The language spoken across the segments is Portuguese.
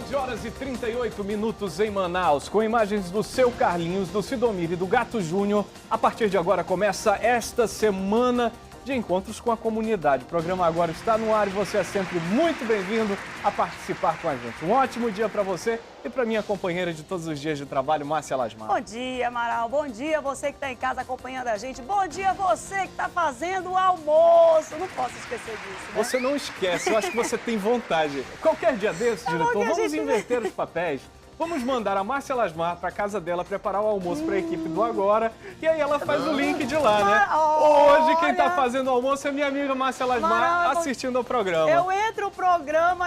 11 horas e 38 minutos em Manaus, com imagens do seu Carlinhos, do Sidomir e do Gato Júnior. A partir de agora começa esta semana de encontros com a comunidade. O programa agora está no ar e você é sempre muito bem-vindo a participar com a gente. Um ótimo dia para você e para minha companheira de todos os dias de trabalho, Márcia Lasmar. Bom dia, Amaral. Bom dia você que está em casa acompanhando a gente. Bom dia você que está fazendo o almoço. Não posso esquecer disso, né? Você não esquece, eu acho que você tem vontade. Qualquer dia desses, diretor, vamos inverter os papéis. Vamos mandar a Márcia Lasmar para casa dela preparar o almoço para a equipe do Agora. E aí ela faz o link de lá, né? Hoje quem está fazendo o almoço é minha amiga Márcia Lasmar assistindo ao programa. Eu entro o programa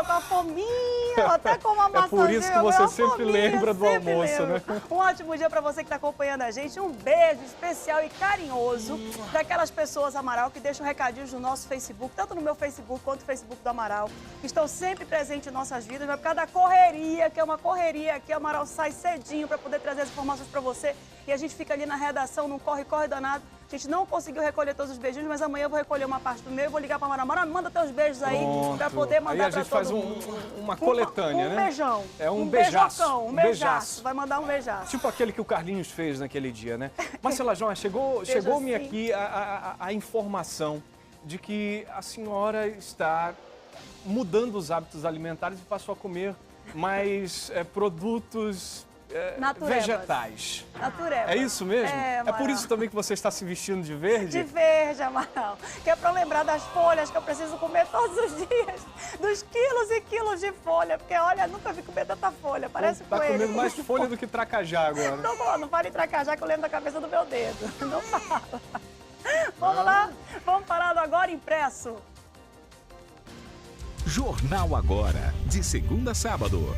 com a fominha, até com uma maçãzinha. É por isso que você sempre lembra do almoço, né? Um ótimo dia para você que está acompanhando a gente. Um beijo especial e carinhoso daquelas pessoas, Amaral, que deixam recadinhos no nosso Facebook, tanto no meu Facebook quanto no Facebook do Amaral, que estão sempre presentes em nossas vidas, mas por causa da correria, que é uma correria aqui, o Amaral sai cedinho para poder trazer as informações para você e a gente fica ali na redação, num corre-corre danado. A gente não conseguiu recolher todos os beijinhos, mas amanhã eu vou recolher uma parte do meu e vou ligar para a Amaral. Amaral, manda teus beijos aí para poder mandar para todo mundo. Aí a gente faz uma coletânea, né? Um beijão. É um beijaço. Um beijaço. Vai mandar um beijaço. Tipo aquele que o Carlinhos fez naquele dia, né? Marcela João, chegou-me aqui a informação de que a senhora está mudando os hábitos alimentares e passou a comer mais produtos vegetais. Naturebas. É isso mesmo? É por isso também que você está se vestindo de verde? De verde, Amaral. Que é para lembrar das folhas que eu preciso comer todos os dias. Dos quilos e quilos de folha. Porque, olha, nunca vi comer tanta folha. Parece coelho. Tá comendo mais folha do que tracajá agora. Não fale em tracajá que eu lembro da cabeça do meu dedo. Não fala. Vamos lá? Vamos parar do Agora Impresso. Jornal Agora, de segunda a sábado.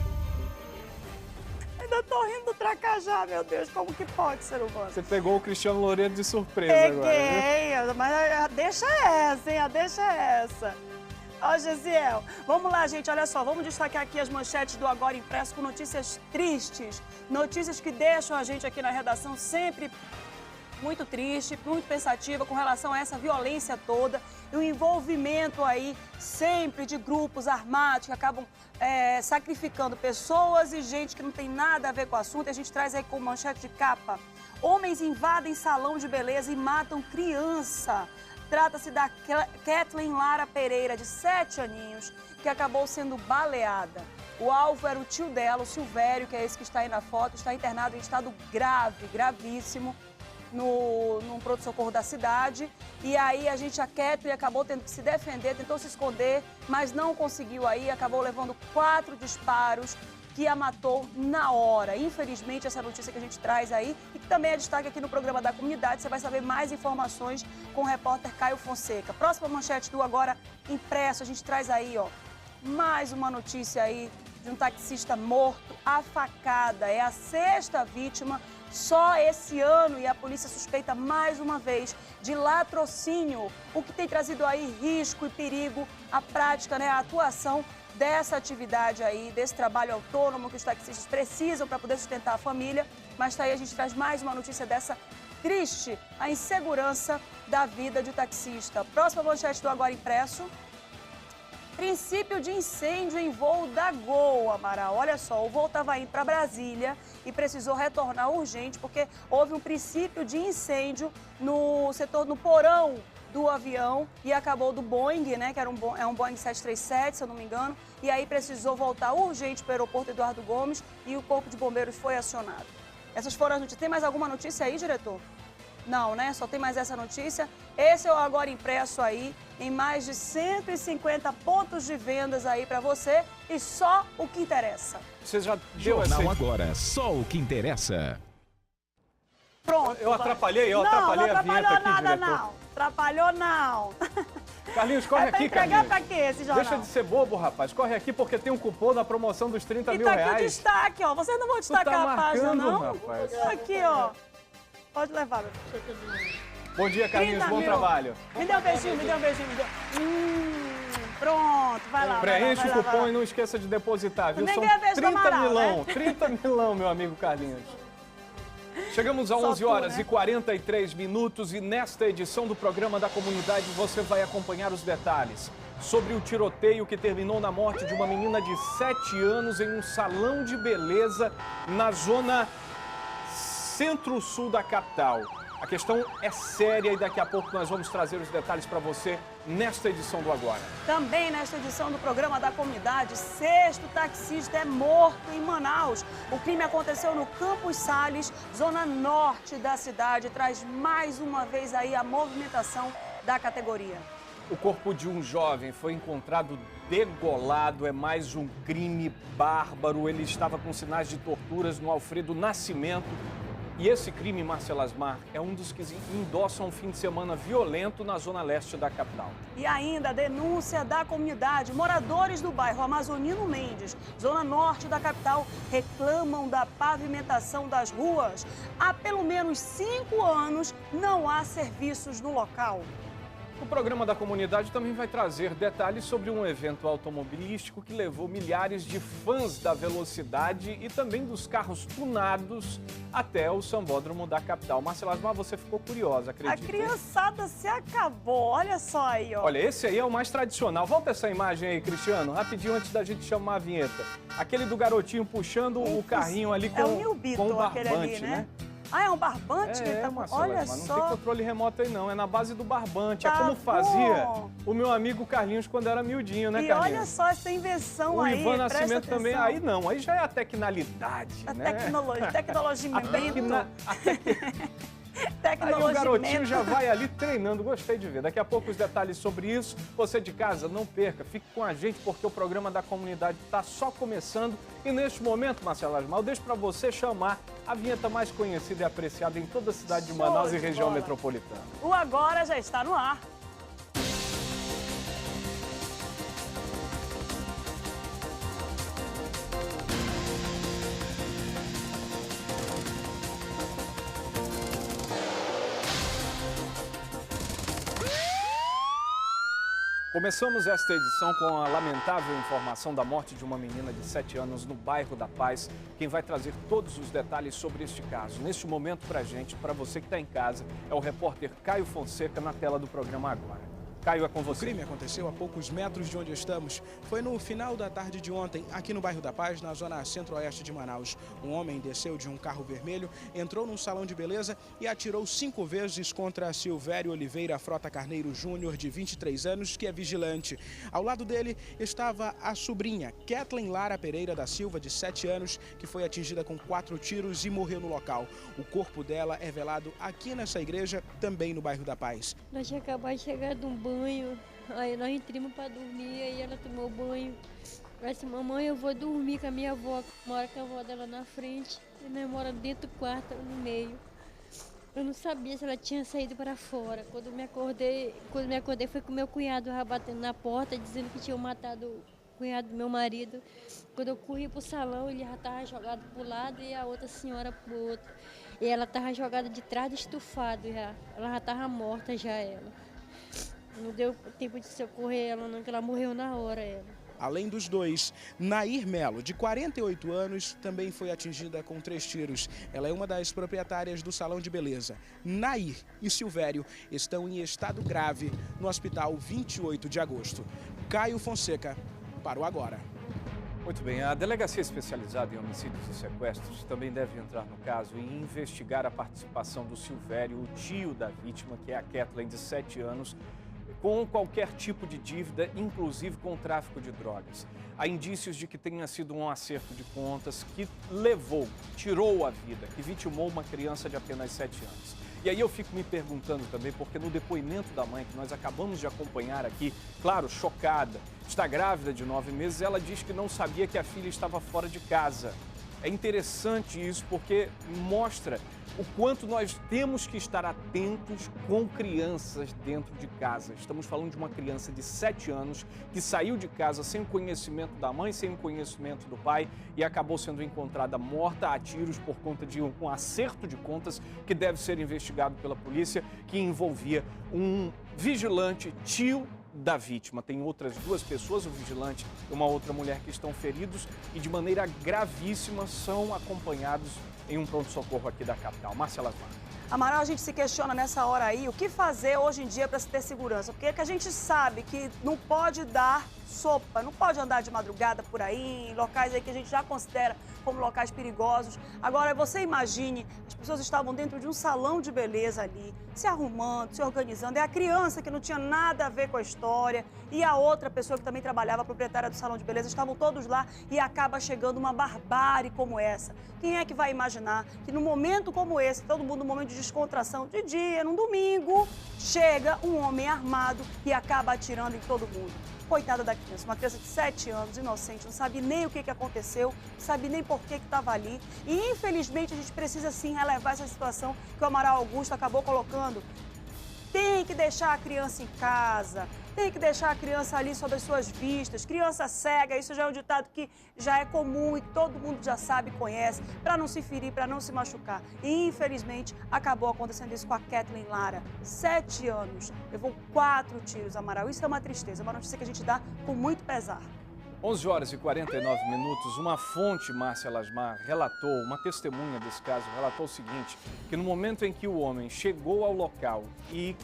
Ainda tô rindo do tracajá, meu Deus, como que pode, ser humano? Você pegou o Cristiano Loureiro de surpresa agora, Peguei, mas a deixa é essa, hein? A deixa é essa. Ó, Gesiel, vamos lá, gente, olha só, vamos destacar aqui as manchetes do Agora Impresso com notícias tristes, notícias que deixam a gente aqui na redação sempre muito triste, muito pensativa com relação a essa violência toda e o envolvimento aí sempre de grupos armados que acabam sacrificando pessoas e gente que não tem nada a ver com o assunto. E a gente traz aí com manchete de capa: homens invadem salão de beleza e matam criança. Trata-se da Kathleen Lara Pereira, de 7 aninhos, que acabou sendo baleada. O alvo era o tio dela, o Silvério, que é esse que está aí na foto, está internado em estado grave, gravíssimo, num pronto-socorro da cidade. E aí a Kathleen acabou tendo que se defender, tentou se esconder, mas não conseguiu aí, acabou levando 4 disparos que a matou na hora. Infelizmente, essa notícia que a gente traz aí, e que também é destaque aqui no programa da comunidade, você vai saber mais informações com o repórter Caio Fonseca. Próxima manchete do Agora Impresso, a gente traz aí, ó, mais uma notícia aí de um taxista morto a facada. É a 6ª vítima só esse ano e a polícia suspeita mais uma vez de latrocínio, o que tem trazido aí risco e perigo à prática, né, a atuação dessa atividade aí, desse trabalho autônomo que os taxistas precisam para poder sustentar a família. Mas tá aí, a gente traz mais uma notícia dessa triste, a insegurança da vida de taxista. Próxima manchete do Agora Impresso: princípio de incêndio em voo da Gol, Amaral. Olha só, o voo estava indo para Brasília e precisou retornar urgente porque houve um princípio de incêndio no setor, no porão do avião, e acabou do Boeing, né, que era um Boeing 737, se eu não me engano, e aí precisou voltar urgente para o aeroporto Eduardo Gomes e o Corpo de Bombeiros foi acionado. Essas foram as notícias. Tem mais alguma notícia aí, diretor? Não, né? Só tem mais essa notícia. Esse é o Agora Impresso aí, em mais de 150 pontos de vendas aí para você e só o que interessa. Você já deu Jornal Agora, só o que interessa. Pronto. Eu atrapalhei a vinheta aqui, diretor. Não. Atrapalhou, não. Carlinhos, corre aqui, Carlinhos. Entregar pra quê esse jornal? Deixa de ser bobo, rapaz. Corre aqui porque tem um cupom da promoção dos 30 mil reais. E tá aqui o reais. destaque, ó. Vocês não vão destacar a página, não? Rapaz. Aqui, ó. Pode levar, meu filho. Bom dia, Carlinhos. Bom trabalho. Me dê um beijinho, me dê um beijinho. Pronto, vai lá. Preenche o cupom e não esqueça de depositar, viu? São 30 milão, 30 milão, meu amigo Carlinhos. Chegamos a 11 horas e 43 minutos e nesta edição do programa da comunidade você vai acompanhar os detalhes. sobre o tiroteio que terminou na morte de uma menina de 7 anos em um salão de beleza na zona centro-sul da capital. A questão é séria e daqui a pouco nós vamos trazer os detalhes para você nesta edição do Agora. Também nesta edição do programa da comunidade, 6º taxista é morto em Manaus. O crime aconteceu no Campos Sales, zona norte da cidade. Traz mais uma vez aí a movimentação da categoria. O corpo de um jovem foi encontrado degolado, é mais um crime bárbaro. Ele estava com sinais de torturas no Alfredo Nascimento. E esse crime, Marcela Asmar, é um dos que endossam um fim de semana violento na zona leste da capital. E ainda a denúncia da comunidade. Moradores do bairro Amazonino Mendes, zona norte da capital, reclamam da pavimentação das ruas. Há pelo menos 5 anos não há serviços no local. O programa da comunidade também vai trazer detalhes sobre um evento automobilístico que levou milhares de fãs da velocidade e também dos carros tunados até o sambódromo da capital. Marcela Asmar, você ficou curiosa, acredita? A criançada se acabou, olha só aí, ó. Olha, esse aí é o mais tradicional. Volta essa imagem aí, Cristiano, rapidinho antes da gente chamar a vinheta. Aquele do garotinho puxando o carrinho ali com, é o New Beetle, com o aquele barbante, ali, né? Ah, é um barbante? Marcela, olha mas só. não tem controle remoto aí não, é na base do barbante. Tá é como fazia bom. o meu amigo Carlinhos quando era miudinho, né, E Carlinhos? olha só essa invenção o aí, Ivan presta Nascimento também, atenção. aí não, aí já é a tecnalidade, A né? tecnologia Aí o garotinho já vai ali treinando, gostei de ver. Daqui a pouco os detalhes sobre isso. Você de casa, não perca, fique com a gente porque o programa da comunidade está só começando. E neste momento, Marcela Asmar, eu deixo para você chamar a vinheta mais conhecida e apreciada em toda a cidade de Manaus e região metropolitana. O Agora já está no ar. Começamos esta edição com a lamentável informação da morte de uma menina de 7 anos no bairro da Paz. Quem vai trazer todos os detalhes sobre este caso, neste momento pra gente, para você que está em casa, é o repórter Caio Fonseca na tela do programa Agora. Caio, é com você. O crime aconteceu a poucos metros de onde estamos. Foi no final da tarde de ontem, aqui no bairro da Paz, na zona centro-oeste de Manaus. Um homem desceu de um carro vermelho, entrou num salão de beleza e atirou 5 vezes contra Silvério Oliveira Frota Carneiro Júnior, de 23 anos, que é vigilante. Ao lado dele estava a sobrinha, Kathleen Lara Pereira da Silva, de 7 anos, que foi atingida com 4 tiros e morreu no local. O corpo dela é velado aqui nessa igreja, também no bairro da Paz. Nós tinha acabado de chegar de um banho, aí nós entramos para dormir, aí ela tomou banho. Ela disse, mamãe, eu vou dormir com a minha avó. Mora com a avó dela na frente e nós moramos dentro do quarto, no meio. Eu não sabia se ela tinha saído para fora. Quando me acordei foi com meu cunhado batendo na porta, dizendo que tinham matado o cunhado do meu marido. Quando eu corri para o salão, ele já estava jogado para o lado e a outra senhora para o outro. E ela estava jogada de trás do estufado já. Ela já estava morta já, ela. Não deu tempo de socorrer ela não, que ela morreu na hora, ela. Além dos dois, Nair Melo, de 48 anos, também foi atingida com 3 tiros. Ela é uma das proprietárias do salão de beleza. Nair e Silvério estão em estado grave no hospital 28 de agosto. Caio Fonseca, para o Agora. Muito bem, a Delegacia Especializada em Homicídios e Sequestros também deve entrar no caso e investigar a participação do Silvério, o tio da vítima, que é a Kathleen, de 7 anos, com qualquer tipo de dívida, inclusive com o tráfico de drogas. Há indícios de que tenha sido um acerto de contas que tirou a vida, que vitimou uma criança de apenas 7 anos. E aí eu fico me perguntando também, porque no depoimento da mãe, que nós acabamos de acompanhar aqui, claro, chocada, está grávida de 9 meses, ela diz que não sabia que a filha estava fora de casa. É interessante isso porque mostra o quanto nós temos que estar atentos com crianças dentro de casa. Estamos falando de uma criança de 7 anos que saiu de casa sem o conhecimento da mãe, sem o conhecimento do pai e acabou sendo encontrada morta a tiros por conta de um acerto de contas que deve ser investigado pela polícia, que envolvia um vigilante, tio da vítima. Tem outras 2 pessoas, o vigilante e uma outra mulher, que estão feridos e de maneira gravíssima são acompanhados em um pronto-socorro aqui da capital. Marcela Asmar. Amaral, a gente se questiona nessa hora aí o que fazer hoje em dia para se ter segurança. Porque é que a gente sabe que não pode dar sopa, não pode andar de madrugada por aí, em locais aí que a gente já considera como locais perigosos. Agora, você imagine, as pessoas estavam dentro de um salão de beleza ali, se arrumando, se organizando. É a criança que não tinha nada a ver com a história e a outra pessoa que também trabalhava, a proprietária do salão de beleza, estavam todos lá e acaba chegando uma barbárie como essa. Quem é que vai imaginar que num momento como esse, todo mundo num momento de descontração, de dia, num domingo, chega um homem armado e acaba atirando em todo mundo? Coitada da criança, uma criança de 7 anos, inocente, não sabe nem o que aconteceu, não sabe nem por que estava ali. E, infelizmente, a gente precisa, sim, relevar essa situação que o Amaral Augusto acabou colocando. Tem que deixar a criança em casa, tem que deixar a criança ali sob as suas vistas. Criança cega, isso já é um ditado que já é comum e todo mundo já sabe e conhece, para não se ferir, para não se machucar. E, infelizmente, acabou acontecendo isso com a Kathleen Lara, 7 anos, levou 4 tiros, Amaral. Isso é uma tristeza, uma notícia que a gente dá com muito pesar. 11 horas e 49 minutos, uma fonte, Márcia Lasmar, relatou, uma testemunha desse caso, relatou o seguinte, que no momento em que o homem chegou ao local e,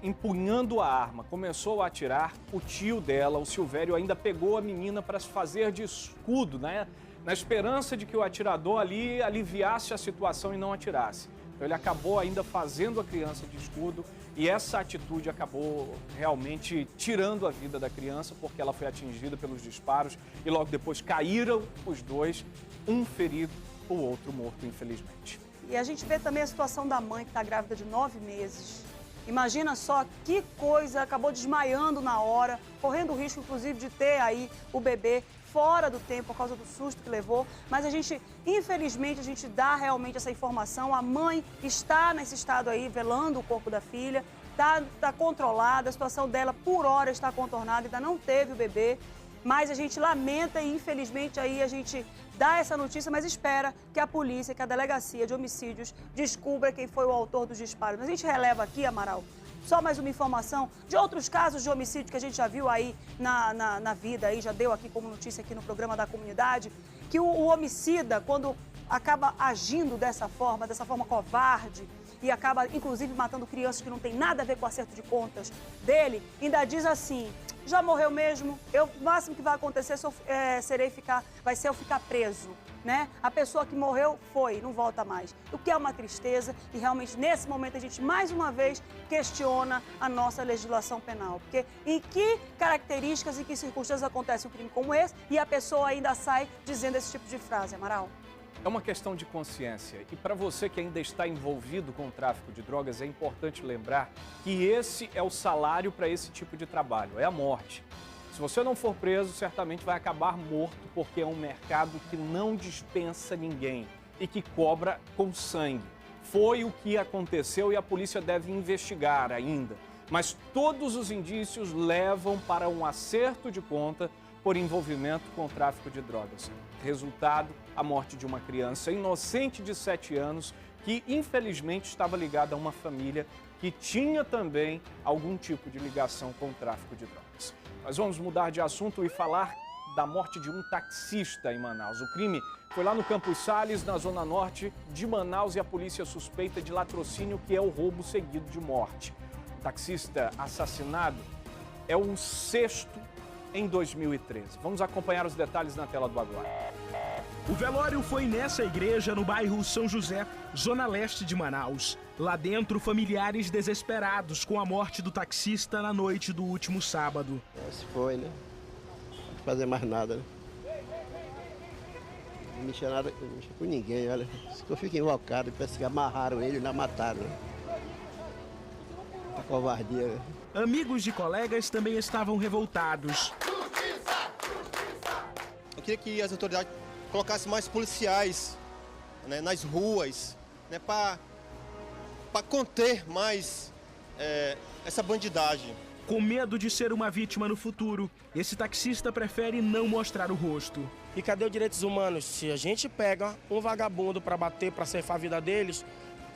empunhando a arma, começou a atirar, o tio dela, o Silvério, ainda pegou a menina para se fazer de escudo, né? Na esperança de que o atirador ali aliviasse a situação e não atirasse. Então ele acabou ainda fazendo a criança de escudo e essa atitude acabou realmente tirando a vida da criança porque ela foi atingida pelos disparos e logo depois caíram os dois, um ferido, o outro morto, infelizmente. E a gente vê também a situação da mãe que está grávida de 9 meses. Imagina só que coisa, acabou desmaiando na hora, correndo o risco, inclusive, de ter aí o bebê fora do tempo por causa do susto que levou. Mas a gente, infelizmente, a gente dá realmente essa informação. A mãe está nesse estado aí, velando o corpo da filha, está controlada, a situação dela por hora está contornada, ainda não teve o bebê. Mas a gente lamenta e, infelizmente, aí a gente dá essa notícia, mas espera que a polícia, que a delegacia de homicídios descubra quem foi o autor dos disparos. Mas a gente releva aqui, Amaral, só mais uma informação de outros casos de homicídio que a gente já viu aí na vida, aí já deu aqui como notícia aqui no programa da comunidade, que o homicida, quando acaba agindo dessa forma covarde, e acaba, inclusive, matando crianças que não tem nada a ver com o acerto de contas dele, ainda diz assim, já morreu mesmo, o máximo que vai acontecer vai ser eu ficar preso, né? A pessoa que morreu foi, não volta mais. O que é uma tristeza e realmente nesse momento a gente mais uma vez questiona a nossa legislação penal. Porque em que características e que circunstâncias acontece um crime como esse e a pessoa ainda sai dizendo esse tipo de frase, Amaral? É uma questão de consciência e para você que ainda está envolvido com o tráfico de drogas, é importante lembrar que esse é o salário para esse tipo de trabalho, é a morte. Se você não for preso, certamente vai acabar morto porque é um mercado que não dispensa ninguém e que cobra com sangue. Foi o que aconteceu e a polícia deve investigar ainda, mas todos os indícios levam para um acerto de conta por envolvimento com o tráfico de drogas. Resultado, a morte de uma criança inocente de 7 anos que, infelizmente, estava ligada a uma família que tinha também algum tipo de ligação com o tráfico de drogas. Nós vamos mudar de assunto e falar da morte de um taxista em Manaus. O crime foi lá no Campos Sales, na zona norte de Manaus, e a polícia suspeita de latrocínio, que é o roubo seguido de morte. O taxista assassinado é o 6º em 2013. Vamos acompanhar os detalhes na tela do Agora. O velório foi nessa igreja no bairro São José, zona leste de Manaus. Lá dentro, familiares desesperados com a morte do taxista na noite do último sábado. Se foi, né? Não pode fazer mais nada, né? Não mexia nada, não mexia com ninguém, olha. Isso que eu fico invocado, parece que amarraram ele e ainda mataram, né? A covardia, né? Amigos e colegas também estavam revoltados. Eu queria que as autoridades colocassem mais policiais, né, nas ruas, né, para conter mais essa bandidagem. Com medo de ser uma vítima no futuro, esse taxista prefere não mostrar o rosto. E cadê os direitos humanos? Se a gente pega um vagabundo para bater, para ceifar a vida deles,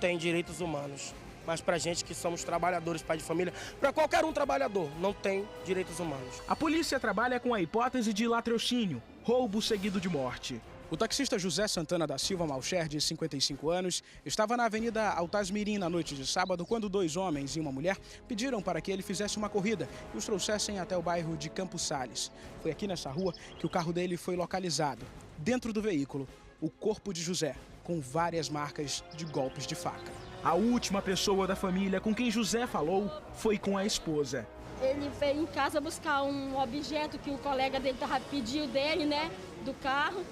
tem direitos humanos. Mas pra gente que somos trabalhadores, pai de família, pra qualquer um trabalhador, não tem direitos humanos. A polícia trabalha com a hipótese de latrocínio, roubo seguido de morte. O taxista José Santana da Silva Malcher, de 55 anos, estava na Avenida Altasmirim na noite de sábado quando 2 homens e uma mulher pediram para que ele fizesse uma corrida e os trouxessem até o bairro de Campos Sales. Foi aqui nessa rua que o carro dele foi localizado. Dentro do veículo, o corpo de José, com várias marcas de golpes de faca. A última pessoa da família com quem José falou foi com a esposa. Ele veio em casa buscar um objeto que o colega dele pediu dele, né, do carro.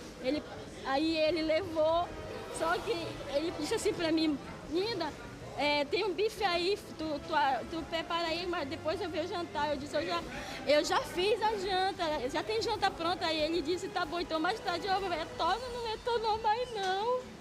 Aí ele levou, só que ele disse assim pra mim, linda, tem um bife aí, tu prepara aí, mas depois eu venho jantar. Eu disse, eu já fiz a janta, já tem janta pronta. Aí ele disse, tá bom, então mais tarde eu retorno, não retornou mais não.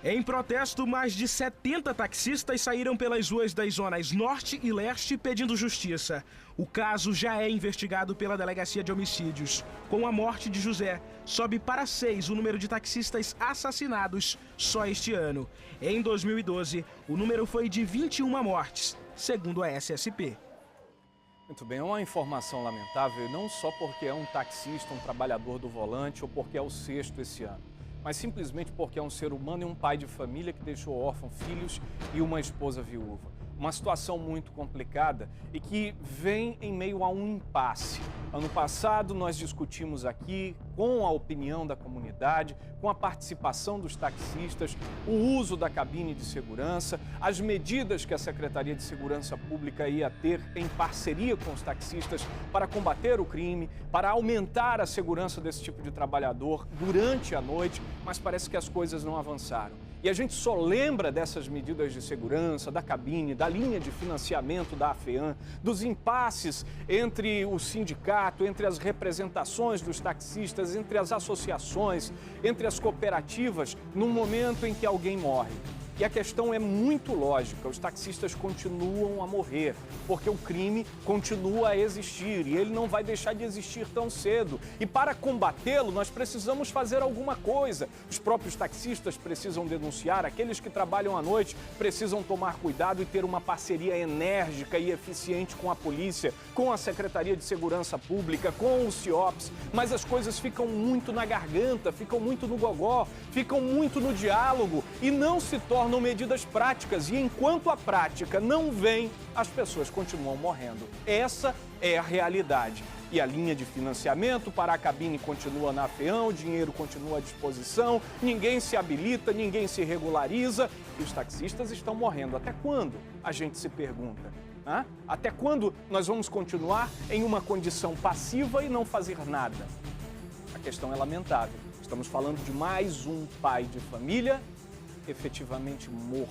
Em protesto, mais de 70 taxistas saíram pelas ruas das zonas Norte e Leste pedindo justiça. O caso já é investigado pela Delegacia de Homicídios. Com a morte de José, sobe para 6 o número de taxistas assassinados só este ano. Em 2012, o número foi de 21 mortes, segundo a SSP. Muito bem, é uma informação lamentável, não só porque é um taxista, um trabalhador do volante ou porque é o 6º esse ano, mas simplesmente porque é um ser humano e um pai de família que deixou órfão filhos e uma esposa viúva. Uma situação muito complicada e que vem em meio a um impasse. Ano passado nós discutimos aqui, com a opinião da comunidade, com a participação dos taxistas, o uso da cabine de segurança, as medidas que a Secretaria de Segurança Pública ia ter em parceria com os taxistas para combater o crime, para aumentar a segurança desse tipo de trabalhador durante a noite, mas parece que as coisas não avançaram. E a gente só lembra dessas medidas de segurança, da cabine, da linha de financiamento da AFEAM, dos impasses entre o sindicato, entre as representações dos taxistas, entre as associações, entre as cooperativas, no momento em que alguém morre. E a questão é muito lógica, os taxistas continuam a morrer, porque o crime continua a existir e ele não vai deixar de existir tão cedo. E para combatê-lo, nós precisamos fazer alguma coisa. Os próprios taxistas precisam denunciar, aqueles que trabalham à noite precisam tomar cuidado e ter uma parceria enérgica e eficiente com a polícia, com a Secretaria de Segurança Pública, com o CIOPS, mas as coisas ficam muito na garganta, ficam muito no gogó, ficam muito no diálogo e não se tornam medidas práticas, e enquanto a prática não vem, as pessoas continuam morrendo. Essa é a realidade. E a linha de financiamento para a cabine continua na AFEAM, o dinheiro continua à disposição, ninguém se habilita, ninguém se regulariza e os taxistas estão morrendo. Até quando? A gente se pergunta. Até quando nós vamos continuar em uma condição passiva e não fazer nada? A questão é lamentável. Estamos falando de mais um pai de família efetivamente morto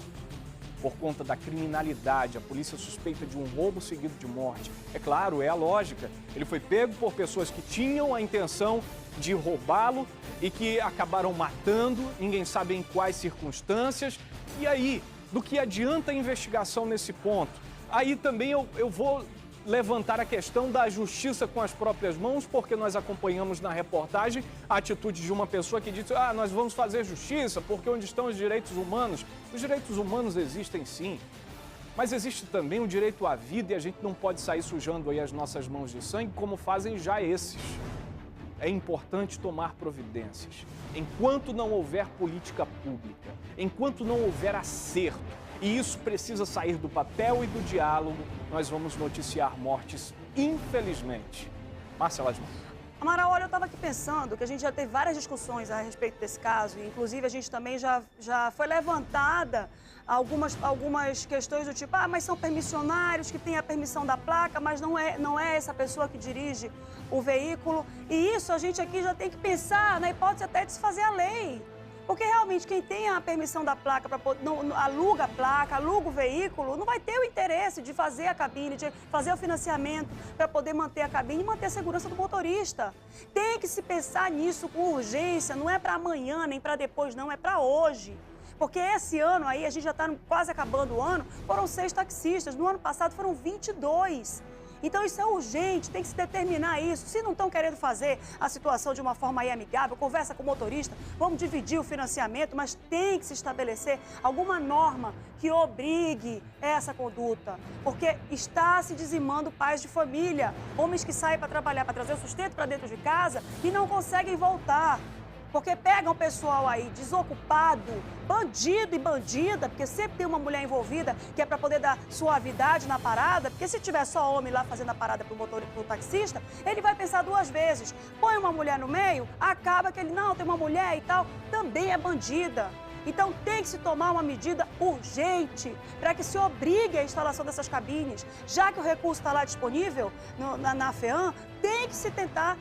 por conta da criminalidade. A polícia suspeita de um roubo seguido de morte. É claro, é a lógica. Ele foi pego por pessoas que tinham a intenção de roubá-lo e que acabaram matando, ninguém sabe em quais circunstâncias. E aí, do que adianta a investigação nesse ponto? Aí também eu vou levantar a questão da justiça com as próprias mãos, porque nós acompanhamos na reportagem a atitude de uma pessoa que disse: nós vamos fazer justiça, porque onde estão os direitos humanos? Os direitos humanos existem sim, mas existe também o direito à vida e a gente não pode sair sujando aí as nossas mãos de sangue como fazem já esses. É importante tomar providências. Enquanto não houver política pública, enquanto não houver acerto, e isso precisa sair do papel e do diálogo, nós vamos noticiar mortes, infelizmente. Marcela Asmar. Amaral, olha, eu estava aqui pensando que a gente já teve várias discussões a respeito desse caso, e inclusive a gente também já foi levantada algumas questões do tipo, mas são permissionários que têm a permissão da placa, mas não é essa pessoa que dirige o veículo. E isso a gente aqui já tem que pensar na hipótese até de se fazer a lei. Porque realmente quem tem a permissão da placa, aluga a placa, aluga o veículo, não vai ter o interesse de fazer a cabine, de fazer o financiamento para poder manter a cabine e manter a segurança do motorista. Tem que se pensar nisso com urgência, não é para amanhã nem para depois, não, é para hoje. Porque esse ano aí, a gente já está quase acabando o ano, foram 6 taxistas, no ano passado foram 22. Então isso é urgente, tem que se determinar isso. Se não estão querendo fazer a situação de uma forma aí amigável, conversa com o motorista, vamos dividir o financiamento, mas tem que se estabelecer alguma norma que obrigue essa conduta. Porque está se dizimando pais de família, homens que saem para trabalhar, para trazer o sustento para dentro de casa e não conseguem voltar. Porque pegam o pessoal aí desocupado, bandido e bandida, porque sempre tem uma mulher envolvida que é para poder dar suavidade na parada, porque se tiver só homem lá fazendo a parada pro taxista, ele vai pensar duas vezes. Põe uma mulher no meio, acaba que ele, não, tem uma mulher e tal, também é bandida. Então tem que se tomar uma medida urgente para que se obrigue a instalação dessas cabines. Já que o recurso está lá disponível na FEAM, tem que se tentar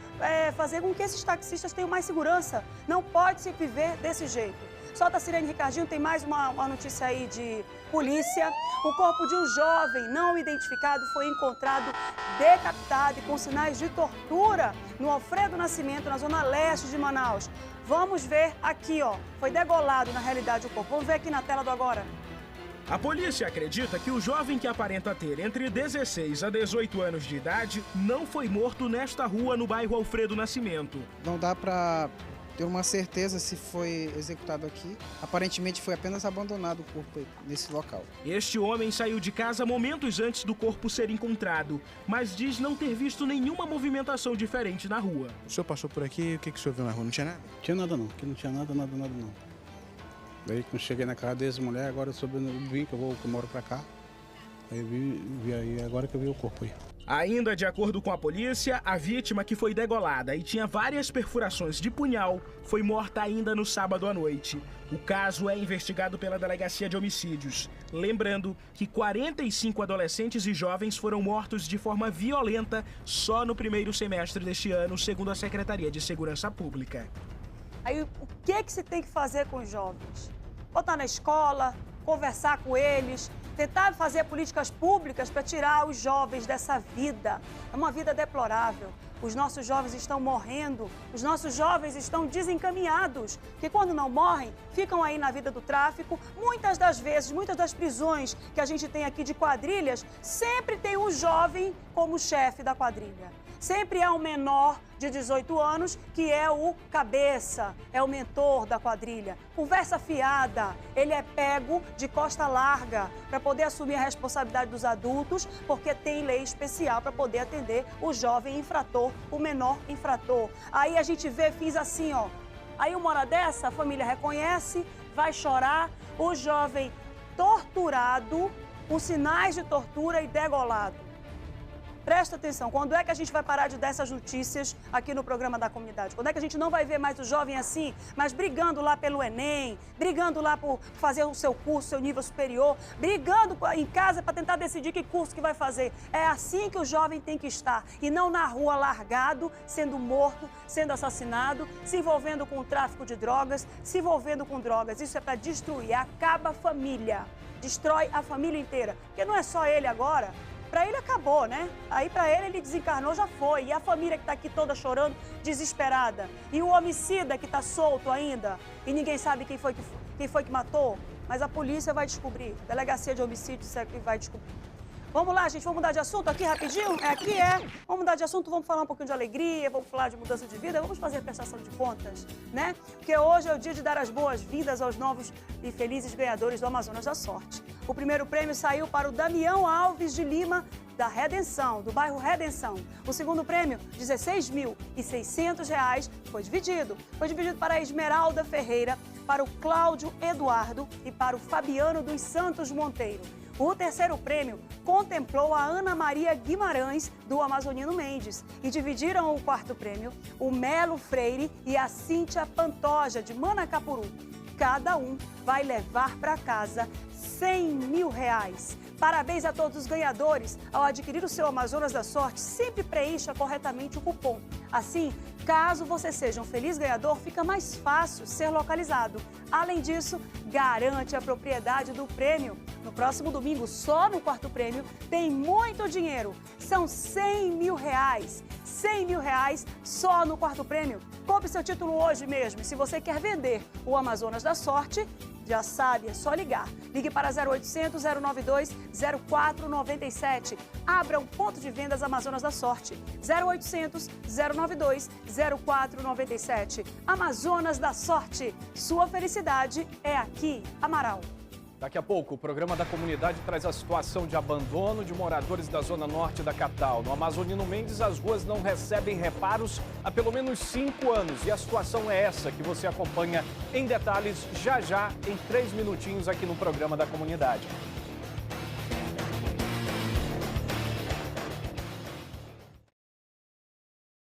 fazer com que esses taxistas tenham mais segurança. Não pode se viver desse jeito. Solta a sirene, Ricardinho, tem mais uma notícia aí de polícia. O corpo de um jovem não identificado foi encontrado decapitado e com sinais de tortura no Alfredo Nascimento, na zona leste de Manaus. Vamos ver aqui, ó. Foi degolado, na realidade, o corpo. Vamos ver aqui na tela do Agora. A polícia acredita que o jovem, que aparenta ter entre 16 a 18 anos de idade, não foi morto nesta rua no bairro Alfredo Nascimento. Não dá para ter uma certeza se foi executado aqui. Aparentemente foi apenas abandonado o corpo nesse local. Este homem saiu de casa momentos antes do corpo ser encontrado, mas diz não ter visto nenhuma movimentação diferente na rua. O senhor passou por aqui, o que o senhor viu na rua? Não tinha nada? Não tinha nada não, aqui não tinha nada não. Daí quando cheguei na casa dessa mulher, agora eu vim, que eu moro pra cá. Aí vi aí, agora que eu vi o corpo aí. Ainda de acordo com a polícia, a vítima, que foi degolada e tinha várias perfurações de punhal, foi morta ainda no sábado à noite. O caso é investigado pela Delegacia de Homicídios. Lembrando que 45 adolescentes e jovens foram mortos de forma violenta só no primeiro semestre deste ano, segundo a Secretaria de Segurança Pública. Aí o que se tem que fazer com os jovens? Botar na escola, conversar com eles, tentar fazer políticas públicas para tirar os jovens dessa vida. É uma vida deplorável. Os nossos jovens estão morrendo, os nossos jovens estão desencaminhados, que quando não morrem, ficam aí na vida do tráfico. Muitas das vezes, muitas das prisões que a gente tem aqui de quadrilhas, sempre tem um jovem como chefe da quadrilha. Sempre é um menor de 18 anos que é o cabeça, é o mentor da quadrilha. Conversa fiada, ele é pego de costa larga para poder assumir a responsabilidade dos adultos, porque tem lei especial para poder atender o jovem infrator, o menor infrator. Aí a gente vê fins assim, ó. Aí uma hora dessa, a família reconhece, vai chorar, o jovem torturado, com sinais de tortura e degolado. Presta atenção, quando é que a gente vai parar de dar essas notícias aqui no programa da comunidade? Quando é que a gente não vai ver mais o jovem assim, mas brigando lá pelo Enem, brigando lá por fazer o seu curso, seu nível superior, brigando em casa para tentar decidir que curso que vai fazer? É assim que o jovem tem que estar, e não na rua largado, sendo morto, sendo assassinado, se envolvendo com o tráfico de drogas, se envolvendo com drogas. Isso é para destruir, acaba a família, destrói a família inteira, porque não é só ele agora. Para ele acabou, né? Aí para ele desencarnou, já foi. E a família que está aqui toda chorando, desesperada. E o homicida que está solto ainda, e ninguém sabe quem foi que matou. Mas a polícia vai descobrir. A Delegacia de Homicídios vai descobrir. Vamos lá, gente, vamos mudar de assunto aqui rapidinho? Vamos mudar de assunto, vamos falar um pouquinho de alegria, vamos falar de mudança de vida, vamos fazer prestação de contas, né? Porque hoje é o dia de dar as boas-vindas aos novos e felizes ganhadores do Amazonas da Sorte. O primeiro prêmio saiu para o Damião Alves de Lima, da Redenção, do bairro Redenção. O segundo prêmio, R$ 16.600, foi dividido. Foi dividido para a Esmeralda Ferreira, para o Cláudio Eduardo e para o Fabiano dos Santos Monteiro. O terceiro prêmio contemplou a Ana Maria Guimarães, do Amazonino Mendes. E dividiram o quarto prêmio o Melo Freire e a Cíntia Pantoja, de Manacapuru. Cada um vai levar para casa R$100 mil. Parabéns a todos os ganhadores. Ao adquirir o seu Amazonas da Sorte, sempre preencha corretamente o cupom. Assim, caso você seja um feliz ganhador, fica mais fácil ser localizado. Além disso, garante a propriedade do prêmio. No próximo domingo, só no quarto prêmio, tem muito dinheiro. São R$100 mil. R$100 mil só no quarto prêmio. Compre seu título hoje mesmo. E se você quer vender o Amazonas da Sorte, já sabe, é só ligar. Ligue para 0800 092 0497. Abra um ponto de vendas Amazonas da Sorte. 0800 092 0497. Amazonas da Sorte. Sua felicidade é aqui. Amaral. Daqui a pouco, o programa da comunidade traz a situação de abandono de moradores da zona norte da capital. No Amazonino Mendes, as ruas não recebem reparos há pelo menos 5 anos. E a situação é essa que você acompanha em detalhes já em 3 minutinhos aqui no programa da comunidade.